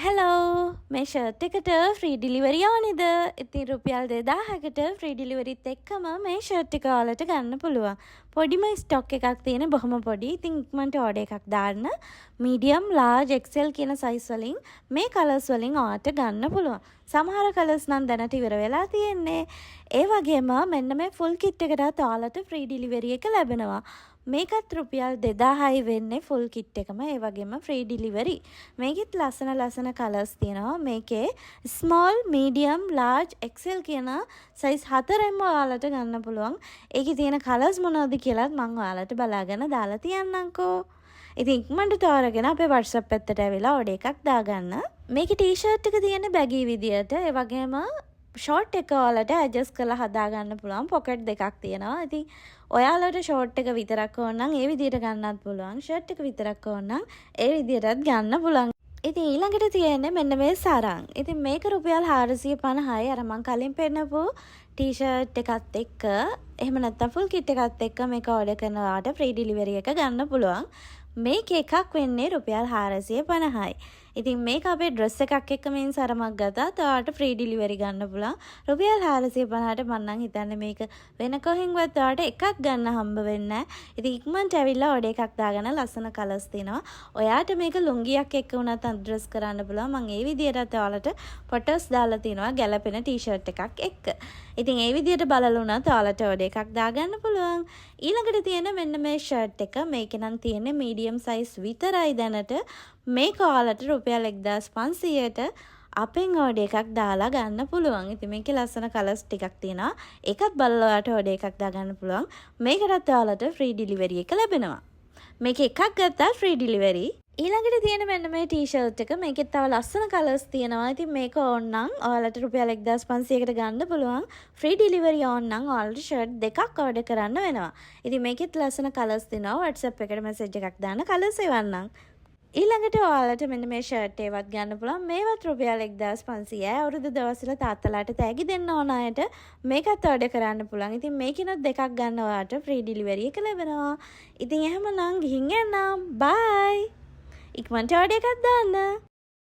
Hello මේ shirt එකට free delivery ඕනේද? ඉතින් රුපියල් 2000කට ෆ්‍රී ඩිලිවරිත් එක්කම මේ ෂර්ට් එක ඔයාලට ගන්න පුළුවන්. පොඩිම ස්ටොක් එකක් තියෙන බොහොම පොඩි. ඉතින් ඉක්මනට ඕඩර් එකක් දාන්න. මීඩියම්, ලාර්ජ්, XL කියන සයිස් වලින් මේ කලර්ස් වලින් ඔයාලට ගන්න පුළුවන්. සමහර කලර්ස් නම් දැනට ඉවර වෙලා තියෙන්නේ. ඒ වගේම මෙන්න මේ ෆුල් කිට් එකටත් ඔයාලට ෆ්‍රී ඩිලිවරි එක ලැබෙනවා. මේකත් රුපියල් 2000යි වෙන්නේ ෆුල් කිට් එකම. ඒ වගේම ෆ්‍රී ඩිලිවරි. මේකෙත් ලස්සන කලර්ස් තියෙනවා. මේකේ ස්මෝල්, මීඩියම්, ලාර්ජ්, XL කියන සයිස් හතරෙන්ම ඔයාලට ගන්න පුළුවන්. ඒකේ තියෙන කලර්ස් මොනවද කියලාත් මම ඔයාලට බලාගෙන දාලා තියන්නම්කෝ. ඉතින් ඉක්මනට තෝරගෙන අපේ WhatsApp එකට ඇවිල්ලා ඕඩර් එකක් දාගන්න. මේකේ ටී-ෂර්ට් එක තියෙන බැගී විදියට. ඒ වගේම ෂෝට් එක ඔයාලට ඇඩ්ජස්ට් කරලා හදාගන්න පුළුවන්. පොකට් දෙකක් තියෙනවා. ඉතින් ඔයාලට ෂෝට් එක විතරක් ඕන නම් ඒ විදිහට ගන්නත් පුළුවන්. ෂර්ට් එක විතරක් ඕන නම් ඒ විදිහටත් ගන්න පුළුවන්. ඉතින් ඊළඟට තියෙන්නේ මෙන්න මේ සරං. ඉතින් මේක රුපියල් 450යි. අර මං කලින් පෙන්නපු ටී-ෂර්ට් එකත් එක්ක එහෙම නැත්නම් ෆුල් කිට් එකත් එක්ක මේක ඕඩර් කරනවාට ෆ්‍රී ඩිලිවරි එක ගන්න පුළුවන්. මේක එකක් වෙන්නේ රුපියල් 450යි. ඉතින් මේක අපේ ඩ්‍රෙස් එකක් එක්ක මින් සරමක් ගත්තා. ඔයාලට ෆ්‍රී ඩිලිවරි ගන්න පුළුවන්. රුපියල් 450ට මම නම් හිතන්නේ මේක වෙන කොහෙන්වත් ඔයාලට එකක් ගන්න හම්බ වෙන්නේ නැහැ. ඉතින් ඉක්මනට ඇවිල්ලා ඕඩර් එකක් දාගන්න. ලස්සන කලර්ස් තියෙනවා. ඔයාට මේක ලුංගියක් එක්ක උනත් අඩ්‍රස් කරන්න පුළුවන්. මම ඒ විදිහටත් ඔයාලට ෆොටෝස් දාලා තිනවා ගැලපෙන ටී-ෂර්ට් එකක් එක්ක. ඉතින් ඒ විදිහට බලලා උනත් ඔයාලට ඕඩර් එකක් දාගන්න පුළුවන්. ඊළඟට තියෙන මෙන්න මේ ෂර්ට් එක. මේකේ නම් තියෙන්නේ මීඩියම් සයිස් විතරයි දැනට. මේක ඔයාලට රුපියල් 1500ට අපෙන් ඕඩර් එකක් දාලා ගන්න පුළුවන්. ඉතින් මේකේ ලස්සන කලර්ස් ටිකක් තියෙනවා. ඒකත් බලලා ඔයාලට ඕඩර් එකක් දාගන්න පුළුවන්. මේකටත් ඔයාලට ෆ්‍රී ඩිලිවරි එක ලැබෙනවා. මේක එකක් ගත්තා ෆ්‍රී ඩිලිවරි. ඊළඟට තියෙන මෙන්න මේ ටී-ෂර්ට් එක. මේකෙත් තව ලස්සන කලර්ස් තියෙනවා. ඉතින් මේක ඕන නම් ඔයාලට රුපියල් 1500කට ගන්න පුළුවන්. ෆ්‍රී ඩිලිවරි ඕන නම් ඔයාලට ෂර්ට් දෙකක් ඕඩර් කරන්න වෙනවා. ඉතින් මේකෙත් ලස්සන කලර්ස් තියෙනවා. WhatsApp එකට මැසේජ් එකක් දාන්න කලර්ස් එවන්නම්. ඊළඟට ඔයාලට මෙන්න මේ ෂර්ට් ඒවත් ගන්න පුළුවන්. මේවත් රුපියල් 1500යි. අවුරුදු දවස්වල තාත්තලාට තෑගි දෙන්න ඕන අයට මේකත් ඕඩර් කරන්න පුළුවන්. ඉතින් මේකිනුත් දෙකක් ගන්න ඔයාලට ෆ්‍රී ඩිලිවරි එක ලැබෙනවා. ඉතින් එහෙමනම් ගිහින් එන්නම්. බයි. ඉක්මනට ඕඩර් එකක් දාන්න.